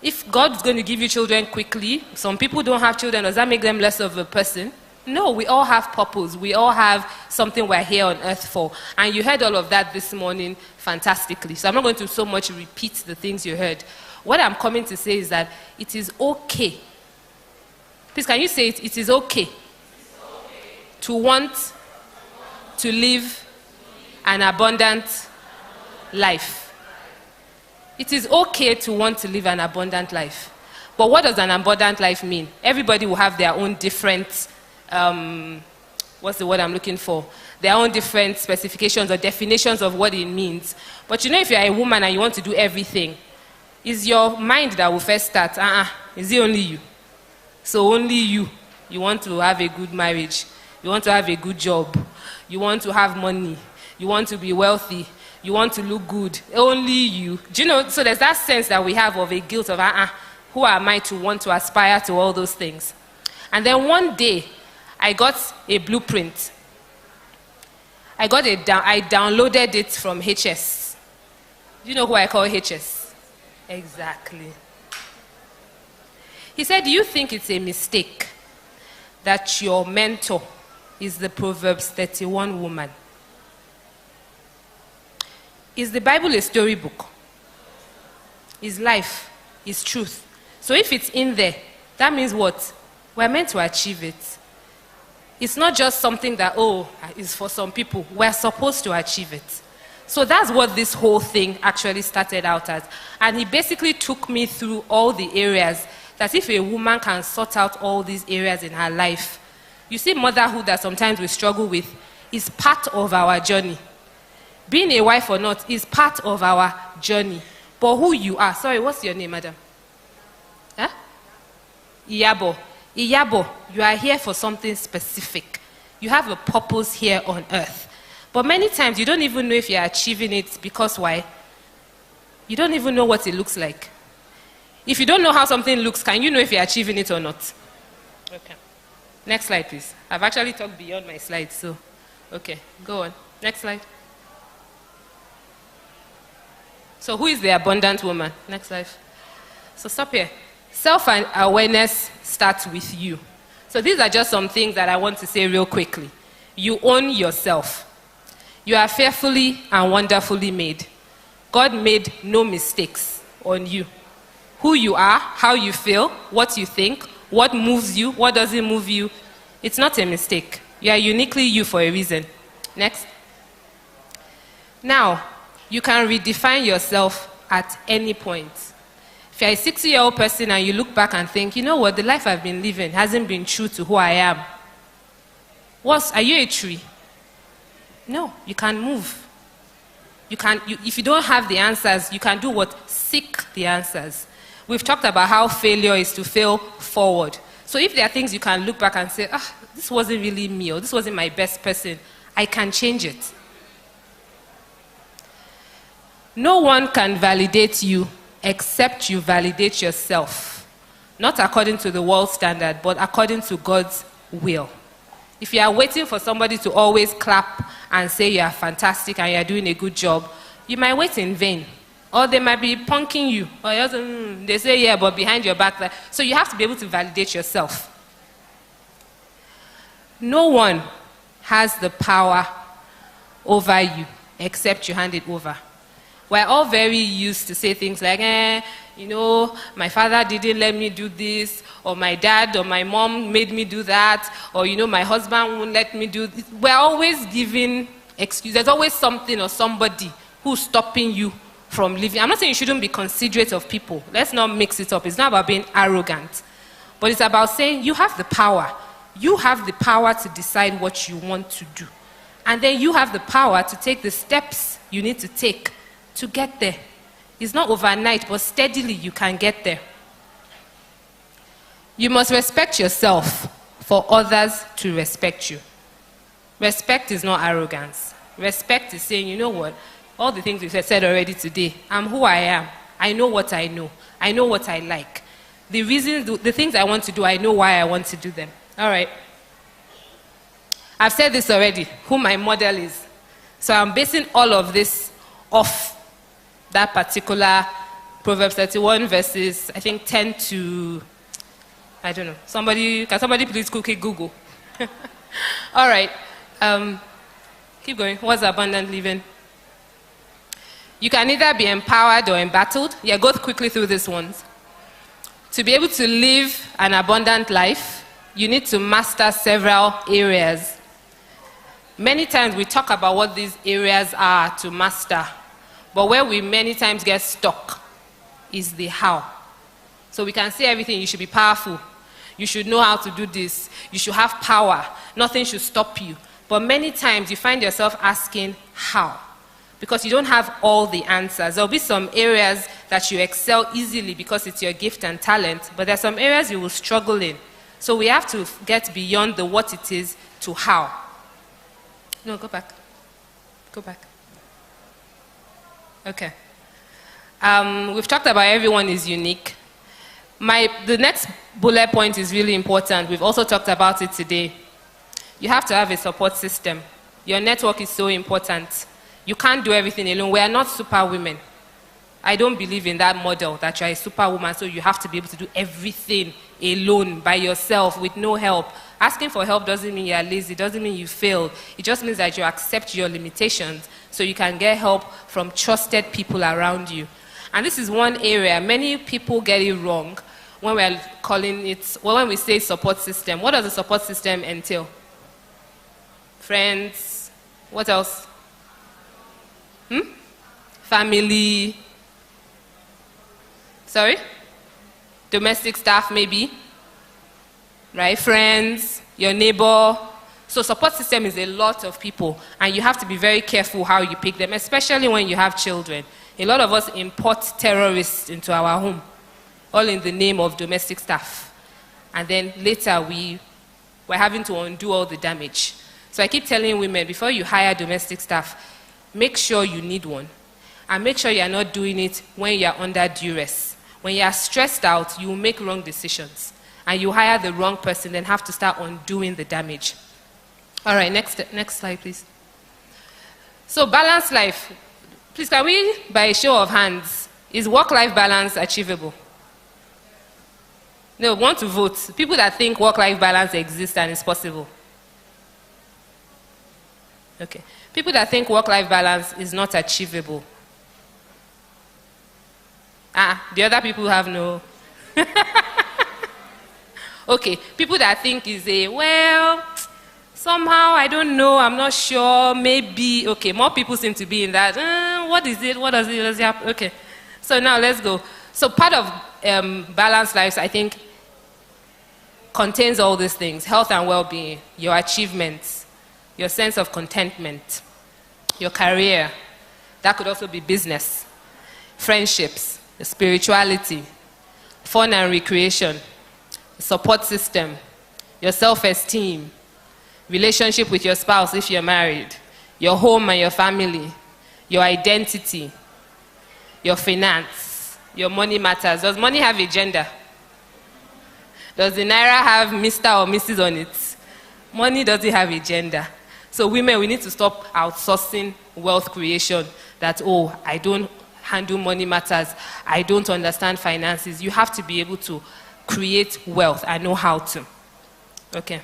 If God's going to give you children quickly, some people don't have children, does that make them less of a person? No, we all have purpose. We all have something we're here on earth for. And you heard all of that this morning fantastically. So I'm not going to so much repeat the things you heard. What I'm coming to say is that it is okay. Please, can you say it? It is okay to want to live an abundant life. It is okay to want to live an abundant life. But what does an abundant life mean? Everybody will have their own different, what's the word I'm looking for? Their own different specifications or definitions of what it means. But you know, if you're a woman and you want to do everything, it's your mind that will first start. Is it only you? So only you. You want to have a good marriage. You want to have a good job. You want to have money. You want to be wealthy. You want to look good. Only you. Do you know? So there's that sense that we have of a guilt of, who am I to want to aspire to all those things? And then one day, I got a blueprint. I downloaded it from HS. Do you know who I call HS? Exactly. He said, do you think it's a mistake that your mentor is the Proverbs 31 woman? Is the Bible a storybook? Is life? Is truth? So if it's in there, that means what? We're meant to achieve it. It's not just something that, is for some people. We're supposed to achieve it. So that's what this whole thing actually started out as. And he basically took me through all the areas that if a woman can sort out all these areas in her life, you see, motherhood that sometimes we struggle with is part of our journey. Being a wife or not is part of our journey. But who you are, sorry, what's your name, madam? Huh? Iyabo. Iyabo, you are here for something specific. You have a purpose here on earth. But many times you don't even know if you're achieving it because why? You don't even know what it looks like. If you don't know how something looks, can you know if you're achieving it or not? Okay. Next slide, please. I've actually talked beyond my slides, so. Okay, go on. Next slide. So who is the abundant woman? Next slide. So stop here. Self-awareness starts with you. So these are just some things that I want to say real quickly. You own yourself. You are fearfully and wonderfully made. God made no mistakes on you. Who you are, how you feel, what you think, what moves you, what doesn't move you, it's not a mistake. You are uniquely you for a reason. Next. Now, you can redefine yourself at any point. If you're a 60-year-old person and you look back and think, you know what, the life I've been living hasn't been true to who I am. Are you a tree? No, you can move. If you don't have the answers, you can do what? Seek the answers. We've talked about how failure is to fail forward. So if there are things you can look back and say, this wasn't really me, or this wasn't my best person, I can change it. No one can validate you except you validate yourself. Not according to the world standard, but according to God's will. If you are waiting for somebody to always clap and say you are fantastic and you are doing a good job, you might wait in vain. Or they might be punking you. Or they say, yeah, but behind your back. So you have to be able to validate yourself. No one has the power over you except you hand it over. We're all very used to say things like, my father didn't let me do this, or my dad or my mom made me do that, or, my husband won't let me do this. We're always giving excuses. There's always something or somebody who's stopping you from living. I'm not saying you shouldn't be considerate of people. Let's not mix it up. It's not about being arrogant. But it's about saying you have the power. You have the power to decide what you want to do. And then you have the power to take the steps you need to take to get there. It's not overnight, but steadily you can get there. You must respect yourself for others to respect you. Respect is not arrogance. Respect is saying, you know what? All the things we've said already today, I'm who I am. I know what I know. I know what I like. The reasons, the things I want to do, I know why I want to do them. All right. I've said this already, who my model is. So I'm basing all of this off that particular Proverbs 31 verses, I think 10 to, I don't know. Can somebody please quickly Google? All right. Keep going. What's abundant living? You can either be empowered or embattled. Yeah, go quickly through these ones. To be able to live an abundant life, you need to master several areas. Many times we talk about what these areas are to master, but where we many times get stuck is the how. So we can say everything. You should be powerful. You should know how to do this. You should have power. Nothing should stop you. But many times you find yourself asking how, because you don't have all the answers. There'll be some areas that you excel easily because it's your gift and talent, but there are some areas you will struggle in. So we have to get beyond the what it is to how. No, go back. Go back. Okay. We've talked about everyone is unique. The next bullet point is really important. We've also talked about it today. You have to have a support system. Your network is so important. You can't do everything alone. We are not superwomen. I don't believe in that model that you're a superwoman, so you have to be able to do everything alone, by yourself, with no help. Asking for help doesn't mean you're lazy, doesn't mean you failed. It just means that you accept your limitations so you can get help from trusted people around you. And this is one area many people get it wrong when we're calling it, well, when we say support system. What does a support system entail? Friends, what else? Family. Sorry? Domestic staff, maybe. Right? Friends, your neighbor. So support system is a lot of people, and you have to be very careful how you pick them, especially when you have children. A lot of us import terrorists into our home, all in the name of domestic staff. And then later we're having to undo all the damage. So I keep telling women, before you hire domestic staff, make sure you need one. And make sure you're not doing it when you're under duress. When you're stressed out, you will make wrong decisions. And you hire the wrong person, then have to start undoing the damage. All right, next slide, please. So balanced life. Please, can we, by a show of hands, is work-life balance achievable? No, want to vote. People that think work-life balance exists and is possible. Okay. People that think work-life balance is not achievable. The other people have no. Okay. People that think is somehow, I don't know, I'm not sure, maybe. Okay, more people seem to be in that. What is it? What does it happen? Okay. So now let's go. So part of balanced lives, I think, contains all these things: health and well-being, your achievements, your sense of contentment, your career. That could also be business, friendships, spirituality, fun and recreation, support system, your self-esteem, relationship with your spouse if you're married, your home and your family, your identity, your finance, your money matters. Does money have a gender? Does the naira have Mr. or Mrs. on it? Money doesn't have a gender. So women, we need to stop outsourcing wealth creation. That, I don't handle money matters. I don't understand finances. You have to be able to create wealth and know how to. Okay.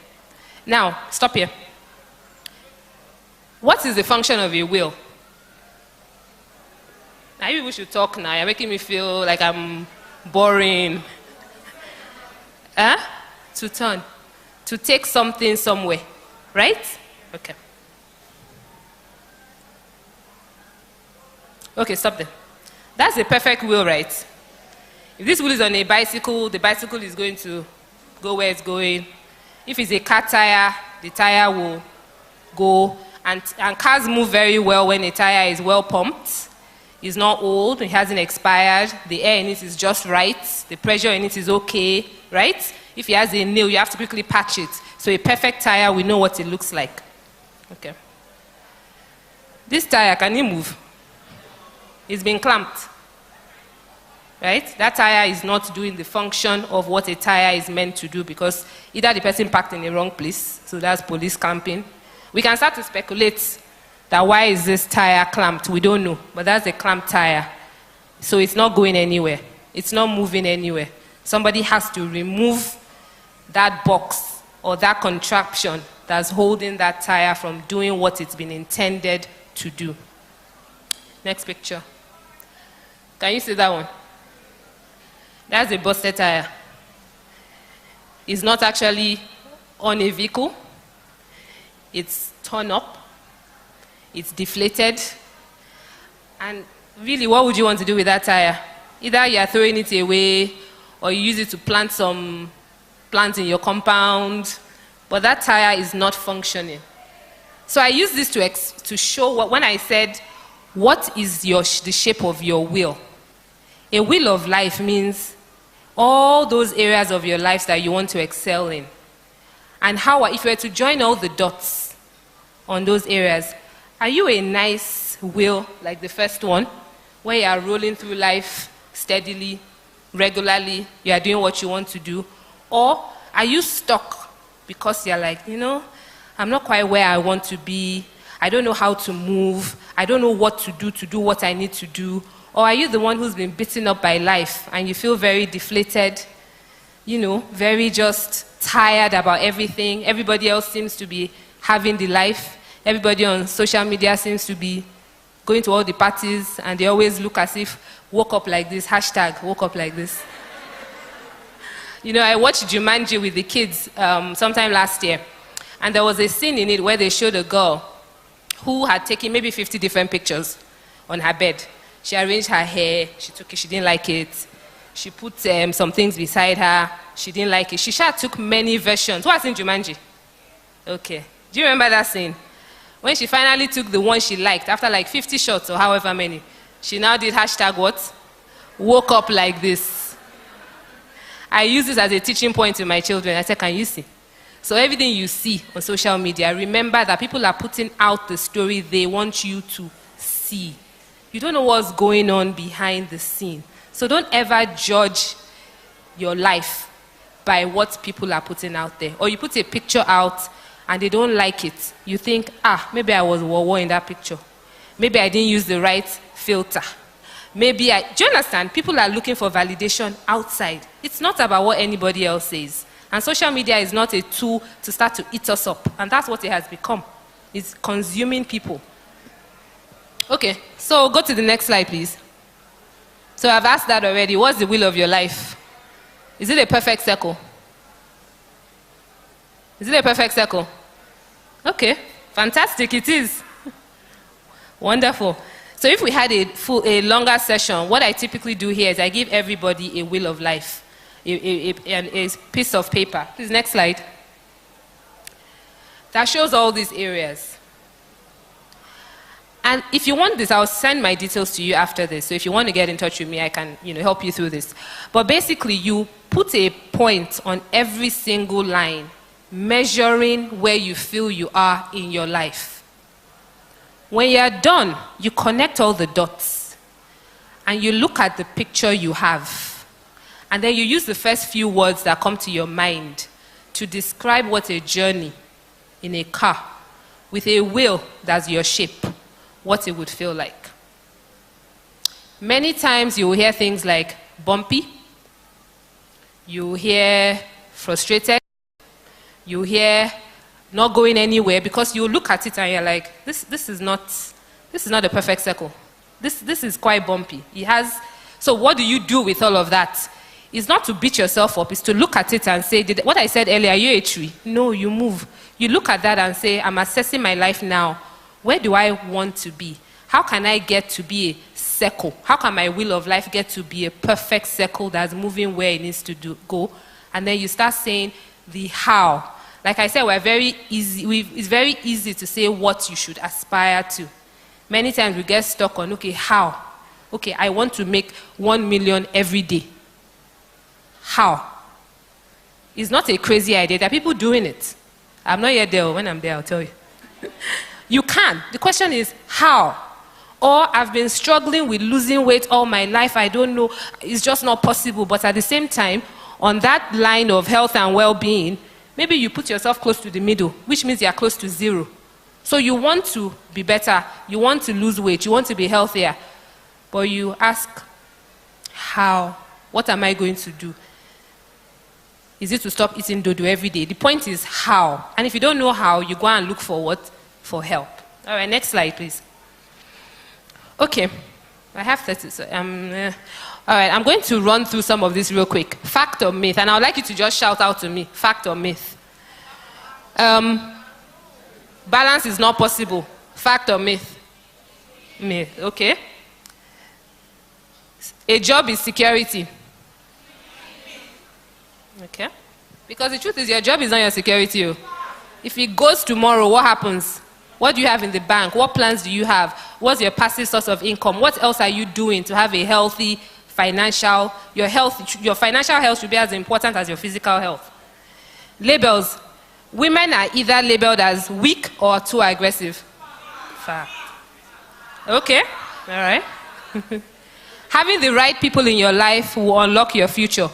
Now, stop here. What is the function of a will? Now, maybe we should talk now. You're making me feel like I'm boring. To turn. To take something somewhere. Right? Okay. Okay, stop there. That's a perfect wheel, right? If this wheel is on a bicycle, the bicycle is going to go where it's going. If it's a car tire, the tire will go. And cars move very well when a tire is well pumped. It's not old, it hasn't expired. The air in it is just right. The pressure in it is okay, right? If it has a nail, you have to quickly patch it. So a perfect tire, we know what it looks like. Okay. This tire, can it move? It's been clamped. Right? That tire is not doing the function of what a tire is meant to do, because either the person parked in the wrong place, so that's police clamping. We can start to speculate that why is this tire clamped? We don't know, but that's a clamped tire. So it's not going anywhere. It's not moving anywhere. Somebody has to remove that box or that contraption that's holding that tire from doing what it's been intended to do. Next picture. Can you see that one? That's a busted tire. It's not actually on a vehicle. It's torn up. It's deflated. And really, what would you want to do with that tire? Either you are throwing it away or you use it to plant some plants in your compound, but that tire is not functioning. So I use this to show when I said, what is the shape of your will? A will of life means all those areas of your life that you want to excel in. And if you were to join all the dots on those areas, are you a nice will, like the first one, where you are rolling through life steadily, regularly, you are doing what you want to do? Or are you stuck because you're like, I'm not quite where I want to be, I don't know how to move, I don't know what to do what I need to do? Or are you the one who's been beaten up by life and you feel very deflated, very just tired about everything? Everybody else seems to be having the life. Everybody on social media seems to be going to all the parties, and they always look as if woke up like this, hashtag woke up like this. I watched Jumanji with the kids sometime last year, and there was a scene in it where they showed a girl who had taken maybe 50 different pictures on her bed. She arranged her hair, she took it, she didn't like it. She put some things beside her, she didn't like it. She took many versions. Who has seen Jumanji? Okay. Do you remember that scene? When she finally took the one she liked, after like 50 shots or however many, she now did hashtag what? Woke up like this. I use this as a teaching point to my children. I said, can you see? So everything you see on social media, remember that people are putting out the story they want you to see. You don't know what's going on behind the scene. So don't ever judge your life by what people are putting out there. Or you put a picture out and they don't like it. You think, maybe I was war in that picture. Maybe I didn't use the right filter. Do you understand? People are looking for validation outside. It's not about what anybody else says. And social media is not a tool to start to eat us up. And that's what it has become. It's consuming people. Okay, so go to the next slide, please. So I've asked that already. What's the will of your life? Is it a perfect circle? Is it a perfect circle? Okay, fantastic, it is. Wonderful. So if we had a longer session, what I typically do here is I give everybody a will of life, a piece of paper. Please, next slide. That shows all these areas. And if you want this, I'll send my details to you after this. So if you want to get in touch with me, I can help you through this. But basically, you put a point on every single line, measuring where you feel you are in your life. When you're done, you connect all the dots and you look at the picture you have. And then you use the first few words that come to your mind to describe what a journey in a car with a wheel that's your shape, what it would feel like. Many times you will hear things like bumpy, you will hear frustrated, you hear not going anywhere, because you look at it and you're like, this is not a perfect circle. This is quite bumpy. So what do you do with all of that? It's not to beat yourself up, it's to look at it and say, what I said earlier, are you a tree? No, you move. You look at that and say, I'm assessing my life now. Where do I want to be? How can I get to be a circle? How can my will of life get to be a perfect circle that's moving where it needs to go? And then you start saying the how. Like I said, it's very easy to say what you should aspire to. Many times we get stuck on, okay, how? Okay, I want to make 1 million every day. How? It's not a crazy idea. There are people doing it. I'm not yet there. When I'm there, I'll tell you. You can. The question is, how? Or I've been struggling with losing weight all my life. I don't know. It's just not possible. But at the same time, on that line of health and well-being, maybe you put yourself close to the middle, which means you're close to zero. So you want to be better, you want to lose weight, you want to be healthier, but you ask, how? What am I going to do? Is it to stop eating dodo every day? The point is how. And if you don't know how, you go and look for what? For help. All right, next slide, please. Okay, I have 30. So, all right, I'm going to run through some of this real quick. Fact or myth? And I would like you to just shout out to me. Fact or myth? Balance is not possible. Fact or myth? Myth, okay. A job is security. Okay. Because the truth is, your job is not your security. If it goes tomorrow, what happens? What do you have in the bank? What plans do you have? What's your passive source of income? What else are you doing to have a healthy financial, your financial health should be as important as your physical health. Labels. Women are either labeled as weak or too aggressive. Fact. Okay. All right. Having the right people in your life will unlock your future.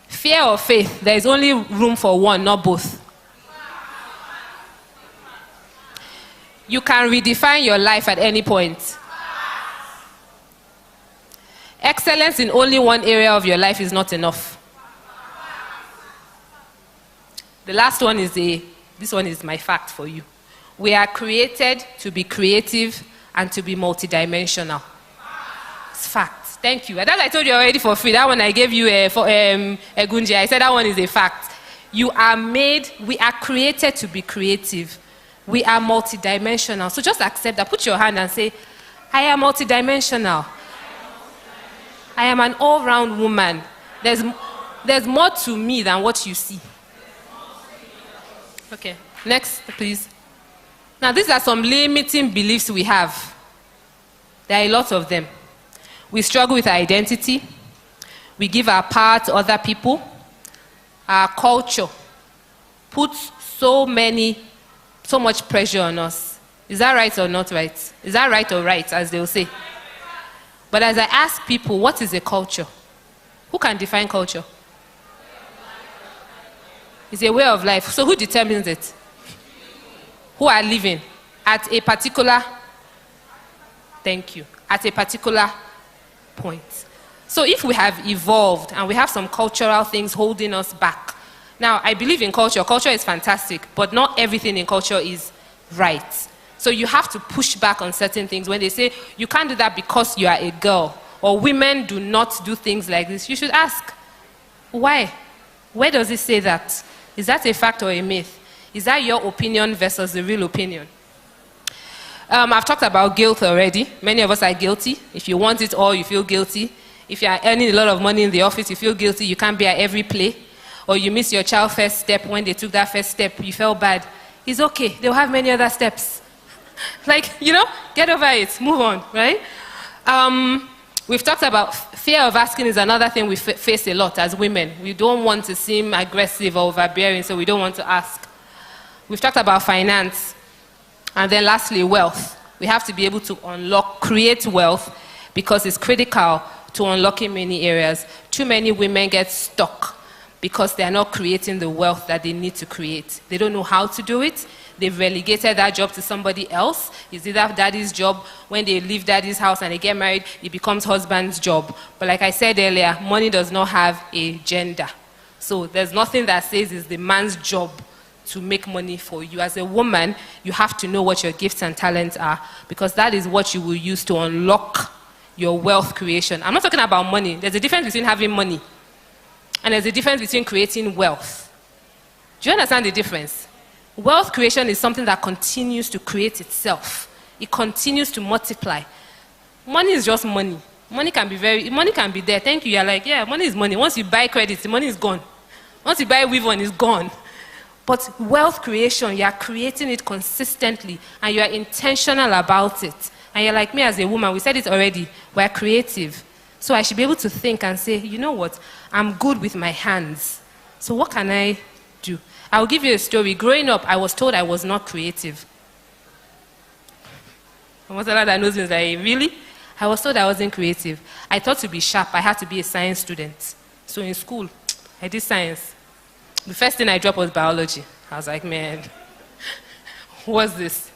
Fear or faith? There is only room for one, not both. You can redefine your life at any point. Excellence in only one area of your life is not enough. The last one is this one is my fact for you. We are created to be creative and to be multidimensional. It's fact. Thank you. That I told you already for free. That one I gave you for Egunje. I said that one is a fact. We are created to be creative. We are multidimensional. So just accept that. Put your hand and say, I am multidimensional. I am an all-round woman. There's more to me than what you see. Okay, next, please. Now, these are some limiting beliefs we have. There are a lot of them. We struggle with our identity. We give our power to other people. Our culture puts so much pressure on us. Is that right or not right? Is that right or right, as they'll say? But as I ask people, what is a culture? Who can define culture? It's a way of life. So who determines it? Who are living at a particular, thank you, at a particular point. So if we have evolved and we have some cultural things holding us back. Now, I believe in culture. Culture is fantastic, but not everything in culture is right. So you have to push back on certain things. When they say, you can't do that because you are a girl, or women do not do things like this, you should ask, why? Where does it say that? Is that a fact or a myth? Is that your opinion versus the real opinion? I've talked about guilt already. Many of us are guilty. If you want it all, you feel guilty. If you are earning a lot of money in the office, you feel guilty. You can't be at every play. Or you miss your child's first step. When they took that first step, you felt bad. It's okay. They'll have many other steps. Get over it. Move on, right? We've talked about fear of asking is another thing we face a lot as women. We don't want to seem aggressive or overbearing, so we don't want to ask. We've talked about finance. And then lastly, wealth. We have to be able to create wealth because it's critical to unlocking many areas. Too many women get stuck because they are not creating the wealth that they need to create. They don't know how to do it. They've relegated that job to somebody else. It's either daddy's job. When they leave daddy's house and they get married, it becomes husband's job. But like I said earlier, money does not have a gender. So there's nothing that says it's the man's job to make money for you. As a woman, you have to know what your gifts and talents are, because that is what you will use to unlock your wealth creation. I'm not talking about money. There's a difference between having money and there's a difference between creating wealth. Do you understand the difference? Wealth creation is something that continues to create itself. It continues to multiply. Money is just money. Money can be there. Thank you. You're like, yeah, money is money. Once you buy credit, the money is gone. Once you buy weave on, it's gone. But wealth creation, you are creating it consistently and you are intentional about it. And you're like me as a woman, we said it already, we're creative. So I should be able to think and say, you know what, I'm good with my hands. So what can I do? I'll give you a story. Growing up, I was told I was not creative. And what's that knows me? Like, really? I was told I wasn't creative. I thought to be sharp, I had to be a science student. So in school, I did science. The first thing I dropped was biology. I was like, man, what's this?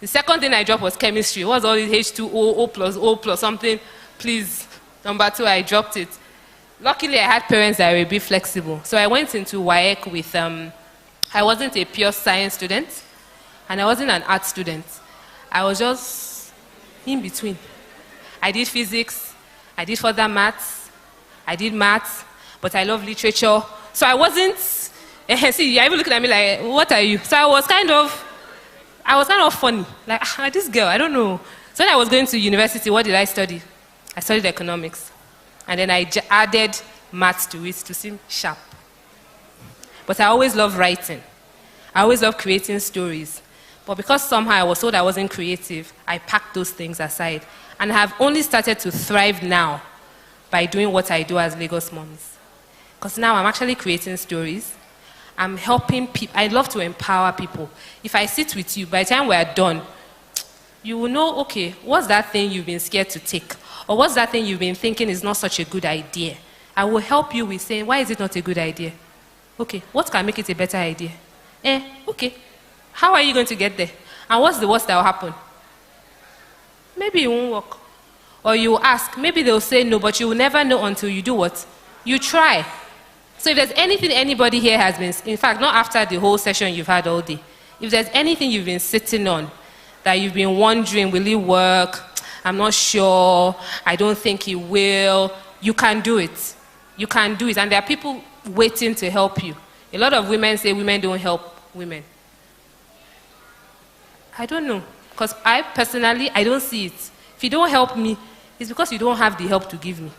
The second thing I dropped was chemistry. What's all this H2O, O plus something? Please. Number 2, I dropped it. Luckily, I had parents that were a bit flexible. So I went into WAEC with, I wasn't a pure science student, and I wasn't an art student. I was just in between. I did physics, I did further maths, I did maths, but I love literature. So I wasn't, see, you're even looking at me like, what are you? So I was kind of funny. Like, this girl, I don't know. So when I was going to university, what did I study? I studied economics. And then I added maths to it to seem sharp. But I always loved writing. I always loved creating stories. But because somehow I was told I wasn't creative, I packed those things aside. And I have only started to thrive now by doing what I do as Lagos Moms. Because now I'm actually creating stories. I'm helping people. I love to empower people. If I sit with you, by the time we're done, you will know, okay, what's that thing you've been scared to take? Or what's that thing you've been thinking is not such a good idea? I will help you with saying, why is it not a good idea? Okay, what can make it a better idea? Okay, how are you going to get there? And what's the worst that will happen? Maybe it won't work. Or you ask, maybe they'll say no, but you will never know until you do what? You try. So if there's anything anybody here has been, in fact, not after the whole session you've had all day, if there's anything you've been sitting on that you've been wondering, will it work? I'm not sure, I don't think it will. You can do it. You can do it. And there are people waiting to help you. A lot of women say women don't help women. I don't know. Because I personally, I don't see it. If you don't help me, it's because you don't have the help to give me.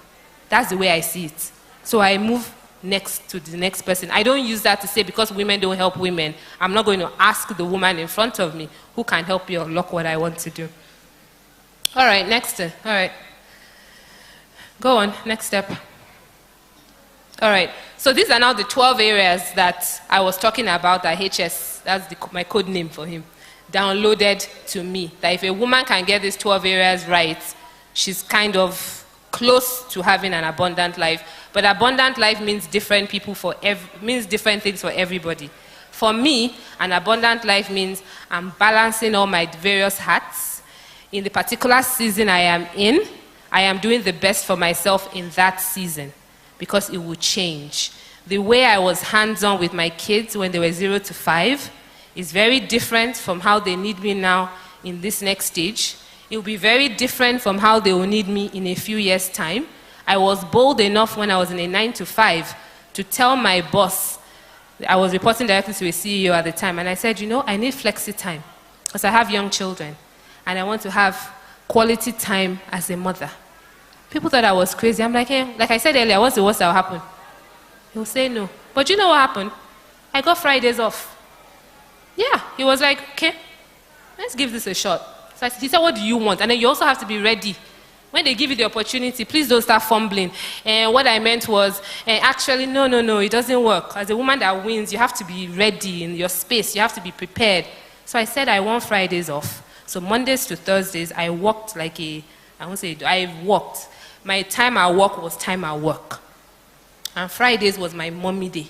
That's the way I see it. So I move next to the next person. I don't use that to say because women don't help women, I'm not going to ask the woman in front of me who can help me unlock what I want to do. All right, next. All right. Go on, next step. All right, so these are now the 12 areas that I was talking about that HS, that's my code name for him, downloaded to me. That if a woman can get these 12 areas right, she's kind of close to having an abundant life. But abundant life means different people means different things for everybody. For me, an abundant life means I'm balancing all my various hats. In the particular season I am in, I am doing the best for myself in that season because it will change. The way I was hands-on with my kids when they were 0 to 5 is very different from how they need me now in this next stage. It will be very different from how they will need me in a few years' time. I was bold enough when I was in a 9 to 5 to tell my boss, I was reporting directly to a CEO at the time, and I said, you know, I need flexi time because I have young children. And I want to have quality time as a mother. People thought I was crazy. I'm like, hey, like I said earlier, what's the worst that will happen? He'll say no. But you know what happened? I got Fridays off. Yeah, he was like, okay, let's give this a shot. So he said, what do you want? And then you also have to be ready. When they give you the opportunity, please don't start fumbling. And what I meant was, actually, no, it doesn't work. As a woman that wins, you have to be ready in your space. You have to be prepared. So I said, I want Fridays off. So Mondays to Thursdays, I worked like I worked. My time at work was time at work. And Fridays was my mommy day.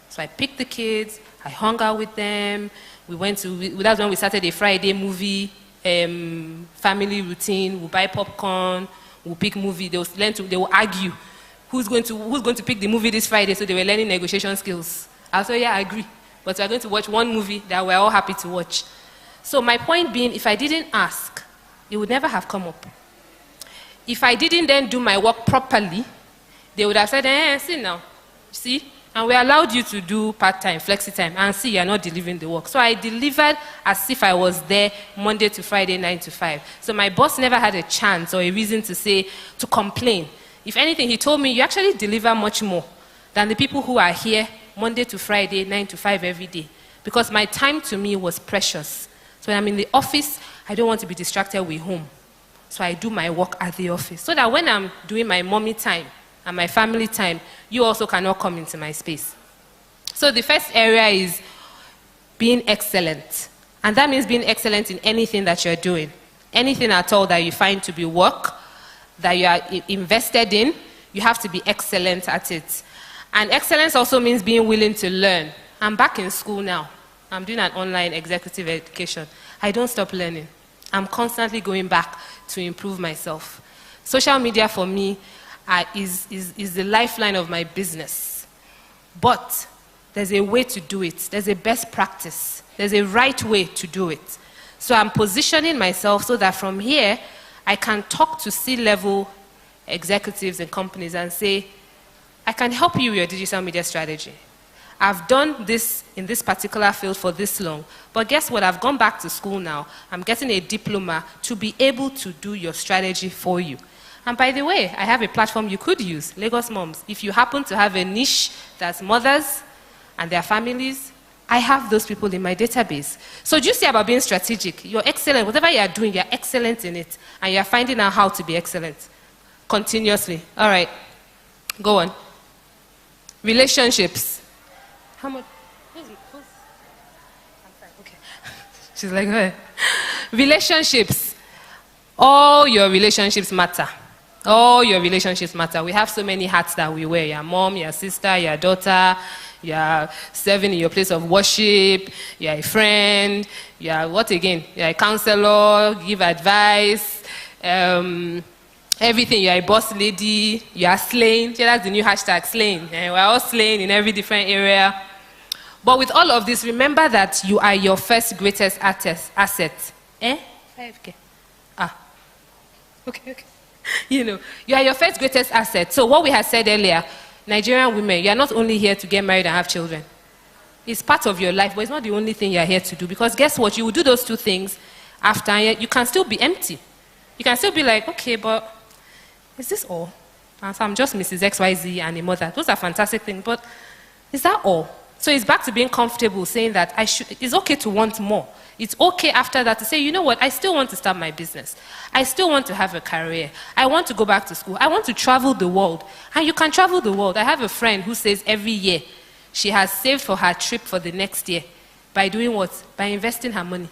So I picked the kids, I hung out with them. That's when we started a Friday movie, family routine. We'll buy popcorn, we'll pick movie. They will argue who's going to pick the movie this Friday. So they were learning negotiation skills. I said, yeah, I agree. But we're going to watch one movie that we're all happy to watch. So my point being, if I didn't ask, it would never have come up. If I didn't then do my work properly, they would have said, see now, see? And we allowed you to do part-time, flexi-time, and see, you're not delivering the work. So I delivered as if I was there Monday to Friday, 9 to 5. So my boss never had a chance or a reason to complain. If anything, he told me, you actually deliver much more than the people who are here Monday to Friday, 9 to 5 every day. Because my time to me was precious. So when I'm in the office, I don't want to be distracted with home. So I do my work at the office. So that when I'm doing my mommy time and my family time, you also cannot come into my space. So the first area is being excellent. And that means being excellent in anything that you're doing. Anything at all that you find to be work, that you are invested in, you have to be excellent at it. And excellence also means being willing to learn. I'm back in school now. I'm doing an online executive education. I don't stop learning. I'm constantly going back to improve myself. Social media for me is the lifeline of my business. But there's a way to do it. There's a best practice. There's a right way to do it. So I'm positioning myself so that from here, I can talk to C-level executives and companies and say, I can help you with your digital media strategy. I've done this in this particular field for this long, but guess what? I've gone back to school now. I'm getting a diploma to be able to do your strategy for you. And by the way, I have a platform you could use, Lagos Moms. If you happen to have a niche that's mothers and their families, I have those people in my database. So do you see about being strategic? You're excellent. Whatever you are doing, you're excellent in it. And you're finding out how to be excellent continuously. All right. Go on. Relationships. How much? I'm fine. Okay. She's like, hey. Relationships. All your relationships matter. All your relationships matter. We have so many hats that we wear. Your mom, your sister, your daughter, you're serving in your place of worship, you're a friend, you're what again? You're a counselor, give advice, everything. You're a boss lady, you're slaying. Yeah, that's the new hashtag, slaying. We're all slaying in every different area. But with all of this, remember that you are your first greatest asset. 5K. Okay. You know, you are your first greatest asset. So what we had said earlier, Nigerian women, you are not only here to get married and have children. It's part of your life, but it's not the only thing you are here to do. Because guess what? You will do those two things after, and you can still be empty. You can still be like, okay, but is this all? And so I'm just Mrs. XYZ and a mother. Those are fantastic things, but is that all? So it's back to being comfortable, saying that it's okay to want more. It's okay after that to say, you know what, I still want to start my business. I still want to have a career. I want to go back to school. I want to travel the world. And you can travel the world. I have a friend who says every year she has saved for her trip for the next year. By doing what? By investing her money.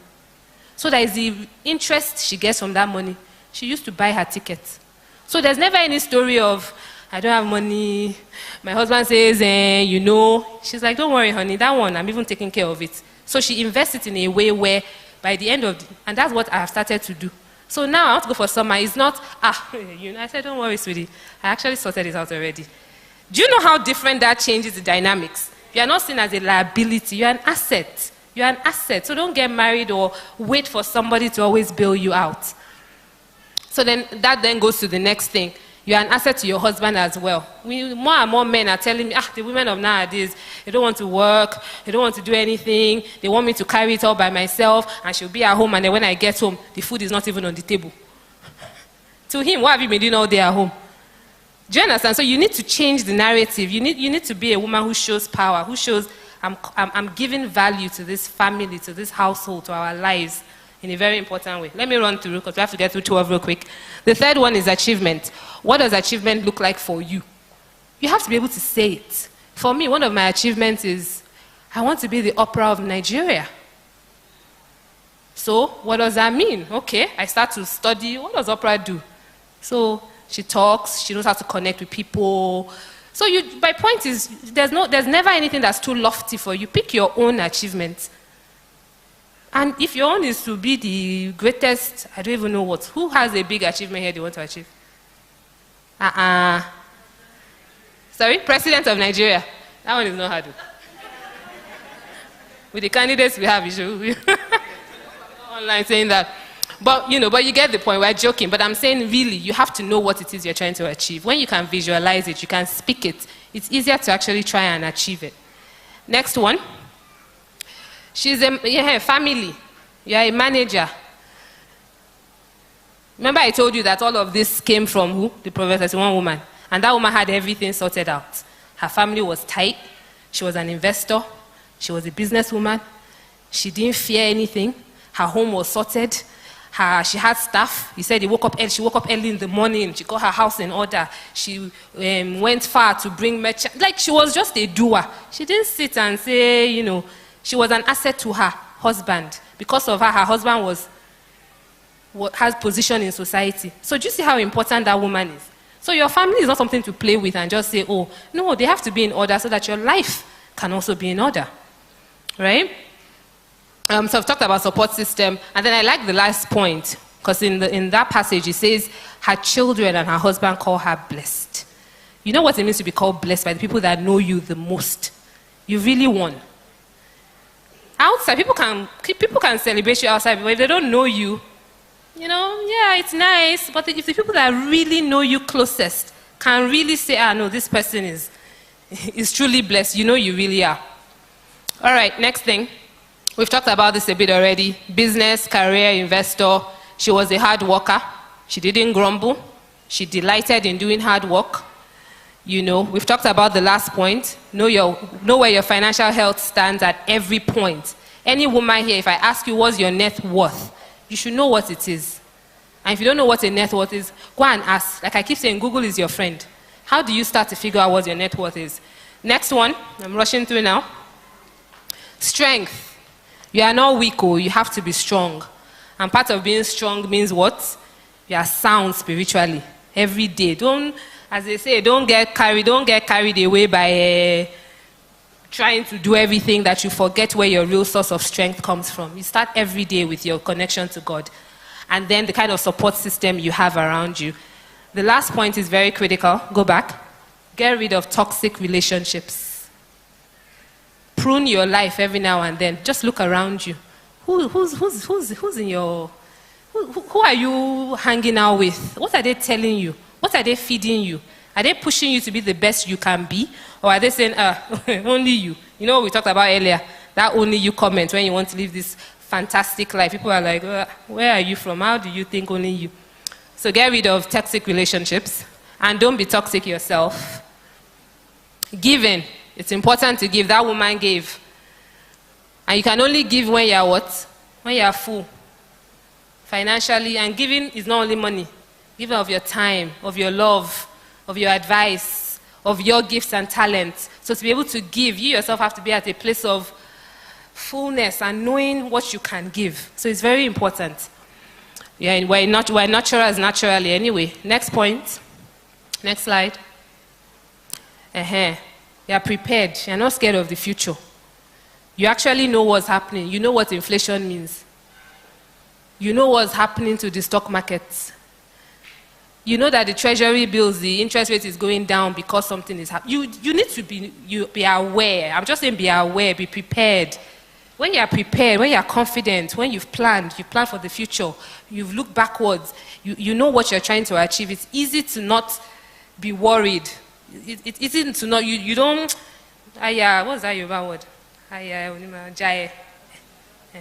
So that is the interest she gets from that money. She used to buy her tickets. So there's never any story of, I don't have money. My husband says, you know. She's like, don't worry, honey, that one, I'm even taking care of it. So she invests it in a way where by the end of and that's what I have started to do. So now I want to go for summer. It's not, you know, I said, don't worry, sweetie. I actually sorted it out already. Do you know how different that changes the dynamics? You are not seen as a liability. You're an asset. You're an asset. So don't get married or wait for somebody to always bail you out. So then that then goes to the next thing. You're an asset to your husband as well. More and more men are telling me, the women of nowadays, they don't want to work, they don't want to do anything, they want me to carry it all by myself, and she'll be at home, and then when I get home, the food is not even on the table. To him, what have you been doing all day at home? Do you understand? So you need to change the narrative. You need to be a woman who shows power, who shows, I'm giving value to this family, to this household, to our lives, in a very important way. Let me run through, because we have to get through 12 real quick. The third one is achievement. What does achievement look like for you? You have to be able to say it. For me, one of my achievements is, I want to be the opera of Nigeria. So, what does that mean? Okay, I start to study, what does opera do? So, she talks, she knows how to connect with people. So, my point is, there's never anything that's too lofty for you. Pick your own achievement. And if your own is to be the greatest, I don't even know what. Who has a big achievement here they want to achieve? Sorry? President of Nigeria. That one is not hard. With the candidates we have, you should online saying that. But you get the point. We're joking. But I'm saying really, you have to know what it is you're trying to achieve. When you can visualize it, you can speak it, it's easier to actually try and achieve it. Next one. She's a family. You're a manager. Remember I told you that all of this came from who? The prophetess, one woman. And that woman had everything sorted out. Her family was tight. She was an investor. She was a businesswoman. She didn't fear anything. Her home was sorted. She had staff. He said she woke up early in the morning. She got her house in order. She went far to bring merchants. Like she was just a doer. She didn't sit and say, she was an asset to her husband. Because of her husband has position in society. So do you see how important that woman is? So your family is not something to play with and just say, oh, no, they have to be in order so that your life can also be in order. Right? So I've talked about support system. And then I like the last point, Because in that passage, it says, her children and her husband call her blessed. You know what it means to be called blessed by the people that know you the most? You really won. Outside, people can celebrate you outside, but if they don't know you, yeah, it's nice. But if the people that really know you closest can really say, no, this person is truly blessed, you really are. All right, next thing. We've talked about this a bit already. Business, career, investor. She was a hard worker. She didn't grumble. She delighted in doing hard work. We've talked about the last point. Know where your financial health stands at every point. Any woman here, if I ask you what's your net worth, you should know what it is. And if you don't know what a net worth is, go and ask. Like I keep saying, Google is your friend. How do you start to figure out what your net worth is? Next one, I'm rushing through now. Strength. You are not weak, you have to be strong. And part of being strong means what? You are sound spiritually. Every day. As they say, don't get carried away by trying to do everything that you forget where your real source of strength comes from. You start every day with your connection to God. And then the kind of support system you have around you. The last point is very critical. Go back. Get rid of toxic relationships. Prune your life every now and then. Just look around you. Who's in your... Who are you hanging out with? What are they telling you? What are they feeding you? Are they pushing you to be the best you can be? Or are they saying, only you? You know what we talked about earlier? That only you comment when you want to live this fantastic life. People are like, where are you from? How do you think only you? So get rid of toxic relationships. And don't be toxic yourself. Giving. It's important to give. That woman gave. And you can only give when you're what? When you're full. Financially. And giving is not only money. Giving of your time, of your love, of your advice, of your gifts and talents. So to be able to give, you yourself have to be at a place of fullness and knowing what you can give. So it's very important. Yeah, and we're naturals naturally anyway. Next point. Next slide. You're prepared. You're not scared of the future. You actually know what's happening. You know what inflation means. You know what's happening to the stock markets. You know that the treasury bills, the interest rate is going down because something is happening. You need to be aware. I'm just saying be aware, be prepared. When you are prepared, when you are confident, when you plan for the future, you've looked backwards, you know what you're trying to achieve. It's easy to not be worried. It's easy to not, you don't, what's that Yoruba word? Jaye.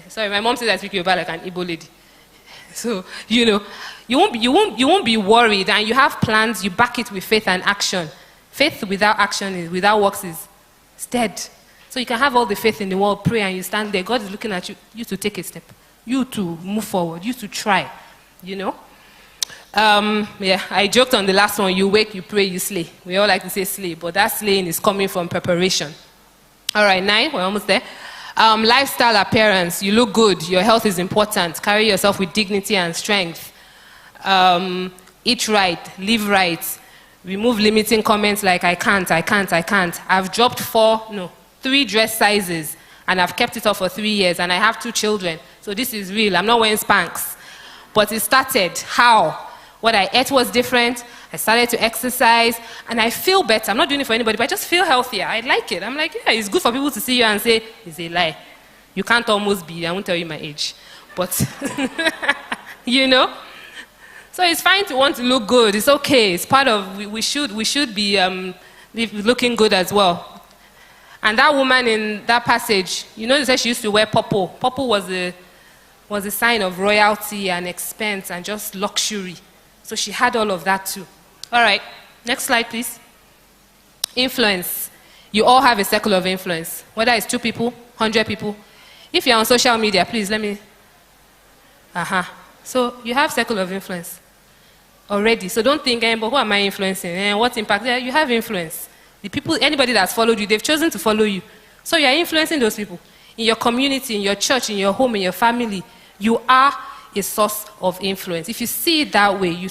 Sorry, my mom says I speak Yoruba like an Igbo lady. So, you won't be worried, and you have plans, you back it with faith and action. Faith without action, without works is dead. So you can have all the faith in the world, pray, and you stand there. God is looking at you to take a step. You to move forward, you to try, I joked on the last one, you wake, you pray, you slay. We all like to say slay, but that slaying is coming from preparation. All right, 9, we're almost there. Lifestyle appearance, you look good, your health is important, carry yourself with dignity and strength. Eat right, live right, remove limiting comments like I can't. I've dropped 3 dress sizes, and I've kept it up for 3 years, and I have 2 children, so this is real. I'm not wearing Spanx. But it started, how? What I ate was different, I started to exercise, and I feel better. I'm not doing it for anybody, but I just feel healthier. I like it. I'm like, yeah, it's good for people to see you and say, it's a lie. You can't almost be, I won't tell you my age. But, So it's fine to want to look good. It's okay. It's part of, we should be looking good as well. And that woman in that passage, they said she used to wear purple. Purple was a sign of royalty and expense and just luxury. So she had all of that too. All right, next slide, please. Influence. You all have a circle of influence, whether it's 2 people, 100 people. If you're on social media, please let me. So you have circle of influence already. So don't think, but who am I influencing? What impact? You have influence. The people, anybody that's followed you, they've chosen to follow you. So you're influencing those people. In your community, in your church, in your home, in your family, you are a source of influence. If you see it that way,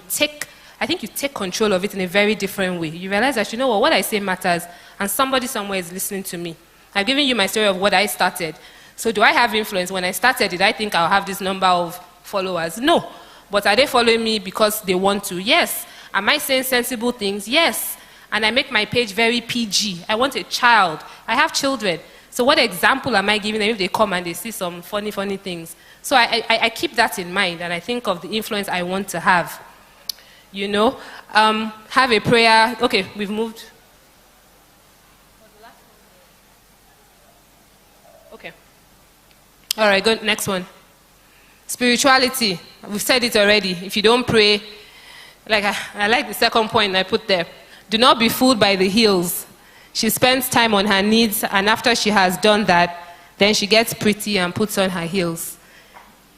I think you take control of it in a very different way. You realize that, what I say matters, and somebody somewhere is listening to me. I've given you my story of what I started. So do I have influence? When I started, did I think I'll have this number of followers? No. But are they following me because they want to? Yes. Am I saying sensible things? Yes. And I make my page very PG. I want a child. I have children. So what example am I giving them if they come and they see some funny things? So I keep that in mind, and I think of the influence I want to have. You know, have a prayer. Okay, we've moved. Okay. All right, go next one. Spirituality. We've said it already. If you don't pray, like I like the second point I put there. Do not be fooled by the heels. She spends time on her needs, and after she has done that, then she gets pretty and puts on her heels.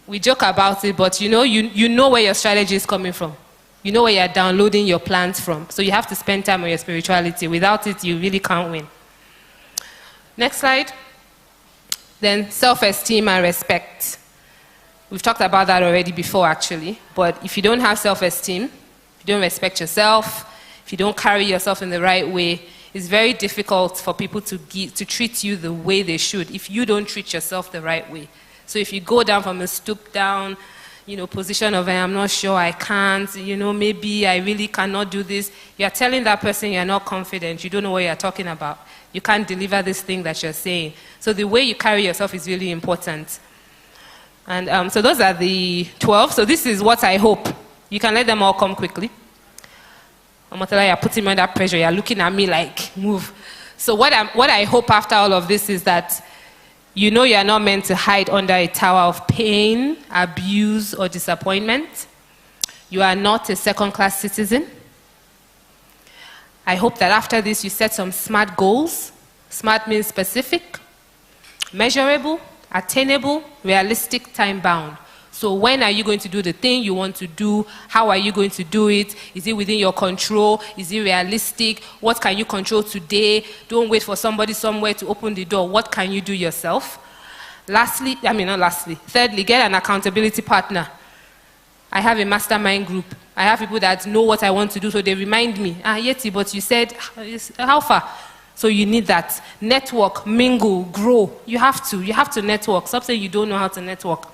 We joke about it, but you know where your strategy is coming from. You know where you're downloading your plans from. So you have to spend time on your spirituality. Without it, you really can't win. Next slide. Then self-esteem and respect. We've talked about that already before, actually. But if you don't have self-esteem, if you don't respect yourself, if you don't carry yourself in the right way, it's very difficult for people to treat you the way they should if you don't treat yourself the right way. So if you go down from a stoop down, position of I'm not sure, I can't, maybe I really cannot do this, you're telling that person you're not confident, you don't know what you're talking about. You can't deliver this thing that you're saying. So the way you carry yourself is really important. And so those are the 12. So this is what I hope. You can let them all come quickly. You're putting me under pressure. You're looking at me like, move. So what I hope after all of this is that you're not meant to hide under a tower of pain, abuse, or disappointment. You are not a second-class citizen. I hope that after this you set some SMART goals. SMART means specific, measurable, attainable, realistic, time-bound. So when are you going to do the thing you want to do? How are you going to do it? Is it within your control? Is it realistic? What can you control today? Don't wait for somebody somewhere to open the door. What can you do yourself? Thirdly, get an accountability partner. I have a mastermind group. I have people that know what I want to do, so they remind me, Yetty, but you said, how far? So you need that. Network, mingle, grow. You have to network. Stop saying you don't know how to network.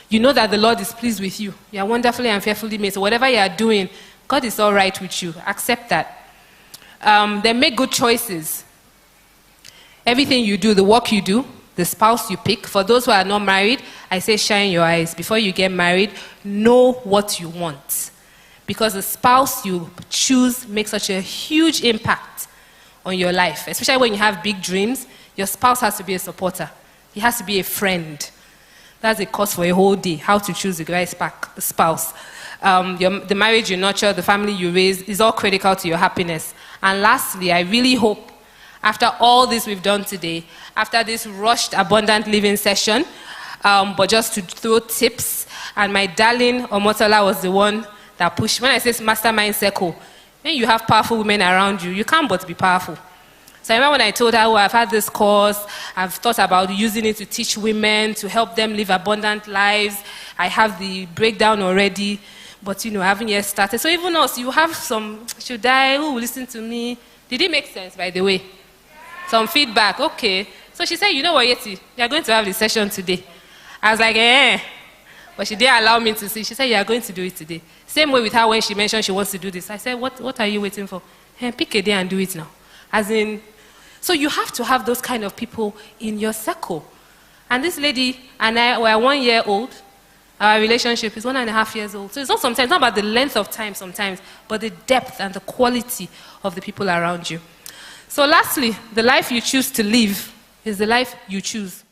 You know that the Lord is pleased with you. You are wonderfully and fearfully made. So whatever you are doing, God is all right with you. Accept that. Then make good choices. Everything you do, the work you do, the spouse you pick. For those who are not married, I say shine your eyes. Before you get married, know what you want. Because the spouse you choose makes such a huge impact on your life. Especially when you have big dreams, your spouse has to be a supporter. He has to be a friend. That's a course for a whole day, how to choose the right spouse. The marriage you nurture, the family you raise, is all critical to your happiness. And lastly, I really hope, after all this we've done today, after this rushed, abundant living session, but just to throw tips, and my darling Omotola was the one that pushed. When I say mastermind circle, when you have powerful women around you, you can't but be powerful. So I remember when I told her, I've had this course, I've thought about using it to teach women, to help them live abundant lives. I have the breakdown already, but I haven't yet started. So even us, you have some, who will listen to me? Did it make sense, by the way? Some feedback, okay. So she said, you know what, Yetty, you're going to have the session today. I was like, But she didn't allow me to see. She said, you are going to do it today. Same way with her when she mentioned she wants to do this. I said, what are you waiting for? Pick a day and do it now. As in, so you have to have those kind of people in your circle. And this lady and I were 1 year old. Our relationship is 1.5 years old. So it's not about the length of time sometimes, but the depth and the quality of the people around you. So lastly, the life you choose to live is the life you choose.